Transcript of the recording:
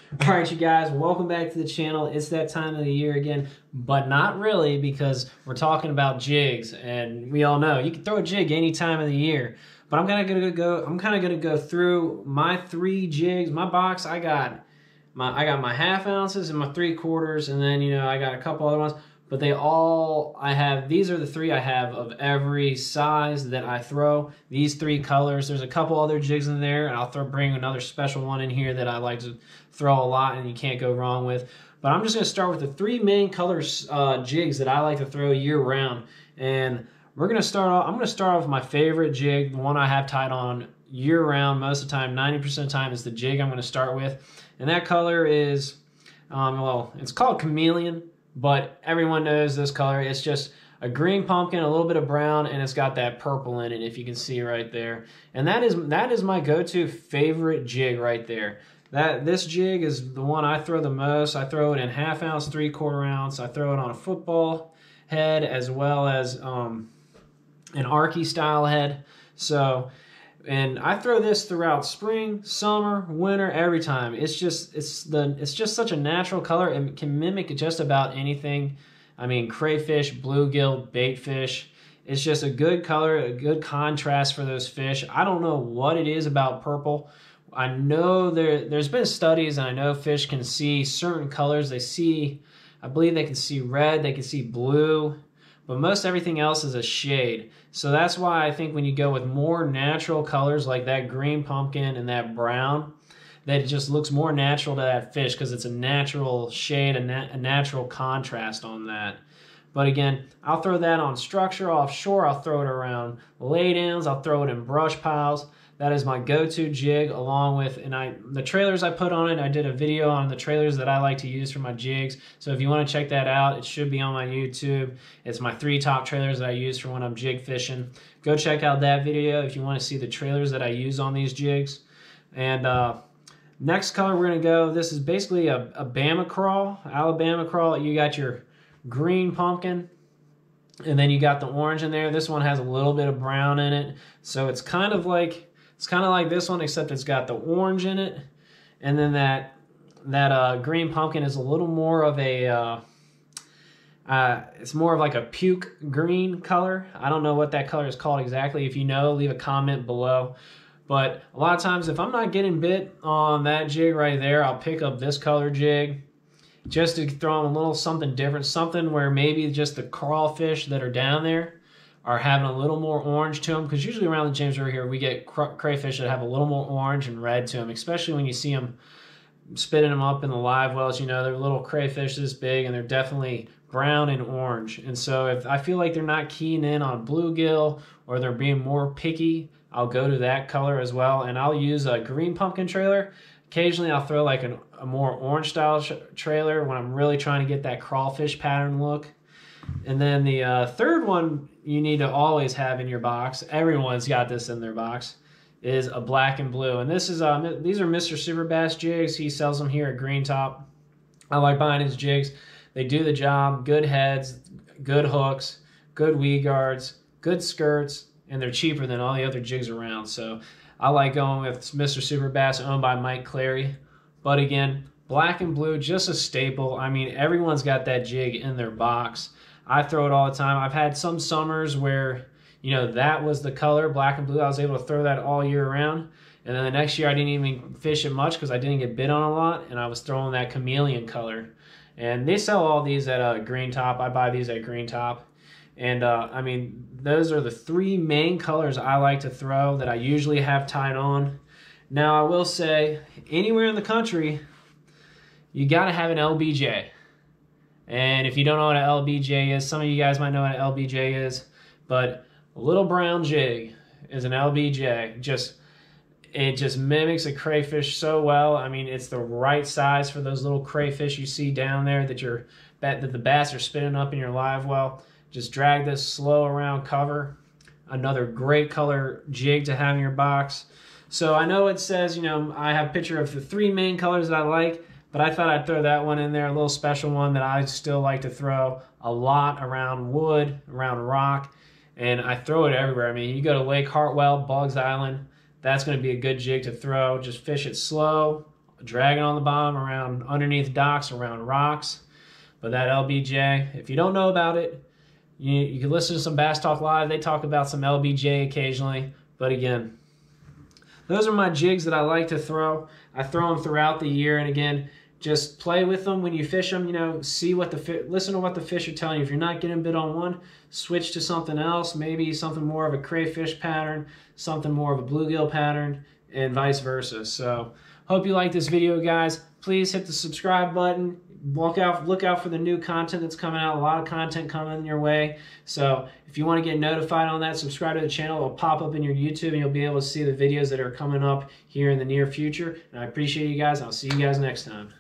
All right, you guys, welcome back to the channel. It's that time of the year again, but not really, because we're talking about jigs, and we all know you can throw a jig any time of the year. But I'm kind of gonna go through my 3 jigs. My box, I got my half ounces and my 3/4, and then I got a couple other ones. But these are the 3 I have of every size that I throw. These 3 colors. There's a couple other jigs in there, and I'll bring another special one in here that I like to throw a lot and you can't go wrong with. But I'm just going to start with the 3 main colors jigs that I like to throw year round. And I'm going to start off with my favorite jig, the one I have tied on year round most of the time. 90% of the time is the jig I'm going to start with. And that color is, well, it's called Chameleon. But everyone knows this color. It's just a green pumpkin, a little bit of brown, and it's got that purple in it, if you can see right there. And that is my go-to favorite jig right there. This jig is the one I throw the most. I throw it in half ounce, 3/4 ounce. I throw it on a football head as well as an Arky style head. And I throw this throughout spring, summer, winter, every time. It's just such a natural color and can mimic just about anything. I mean, crayfish, bluegill, baitfish. It's just a good color, a good contrast for those fish. I don't know what it is about purple. I know there's been studies, and I know fish can see certain colors. I believe they can see red, they can see blue, but most everything else is a shade. So that's why I think when you go with more natural colors like that green pumpkin and that brown, that it just looks more natural to that fish because it's a natural shade, a natural contrast on that. But again, I'll throw that on structure, offshore. I'll throw it around laydowns. I'll throw it in brush piles. That is my go-to jig, along with, the trailers I put on it. I did a video on the trailers that I like to use for my jigs. So if you want to check that out, it should be on my YouTube. It's my 3 top trailers that I use for when I'm jig fishing. Go check out that video if you want to see the trailers that I use on these jigs. And next color we're going to go, this is basically a Bama crawl, Alabama crawl. You got your green pumpkin, and then you got the orange in there. This one has a little bit of brown in it. So it's kind of like this one, except it's got the orange in it, and then that green pumpkin is a little more of it's more of like a puke green color. I don't know what that color is called exactly. If you know, leave a comment below. But a lot of times, if I'm not getting bit on that jig right there, I'll pick up this color jig just to throw in a little something different, something where maybe just the crawfish that are down there are having a little more orange to them, because usually around the James River here we get crayfish that have a little more orange and red to them, especially when you see them spitting them up in the live wells. They're little crayfish this big, and they're definitely brown and orange. And so if I feel like they're not keying in on bluegill, or they're being more picky, I'll go to that color as well. And I'll use a green pumpkin trailer. Occasionally I'll throw like a more orange style trailer when I'm really trying to get that crawfish pattern look. And then the third one you need to always have in your box, everyone's got this in their box, is a black and blue. And these are Mr. Superbass jigs. He sells them here at Green Top. I like buying his jigs. They do the job. Good heads, good hooks, good weed guards, good skirts, and they're cheaper than all the other jigs around. So I like going with Mr. Superbass, owned by Mike Clary. But again, black and blue, just a staple. I mean, everyone's got that jig in their box. I throw it all the time. I've had some summers where, that was the color, black and blue. I was able to throw that all year round. And then the next year I didn't even fish it much because I didn't get bit on a lot, and I was throwing that chameleon color. And they sell all these at Green Top. I buy these at Green Top. And I mean, those are the 3 main colors I like to throw that I usually have tied on. Now, I will say, anywhere in the country, you got to have an LBJ. And if you don't know what an LBJ is, some of you guys might know what an LBJ is, but a little brown jig is an LBJ. It just mimics a crayfish so well. I mean, it's the right size for those little crayfish you see down there that the bass are spitting up in your live well. Just drag this slow around cover. Another great color jig to have in your box. So I know it says, I have a picture of the 3 main colors that I like, but I thought I'd throw that one in there, a little special one that I still like to throw a lot around wood, around rock, and I throw it everywhere. I mean, you go to Lake Hartwell, Boggs Island, that's going to be a good jig to throw. Just fish it slow, dragging on the bottom around underneath docks, around rocks. But that LBJ, if you don't know about it, you can listen to some Bass Talk Live. They talk about some LBJ occasionally. But again, those are my jigs that I like to throw. I throw them throughout the year. And again, just play with them when you fish them. You know, see what listen to what the fish are telling you. If you're not getting bit on one, switch to something else. Maybe something more of a crayfish pattern, something more of a bluegill pattern, and vice versa. So, hope you like this video, guys. Please hit the subscribe button. Look out for the new content that's coming out. A lot of content coming your way. So if you want to get notified on that, subscribe to the channel. It'll pop up in your YouTube and you'll be able to see the videos that are coming up here in the near future. And I appreciate you guys. I'll see you guys next time.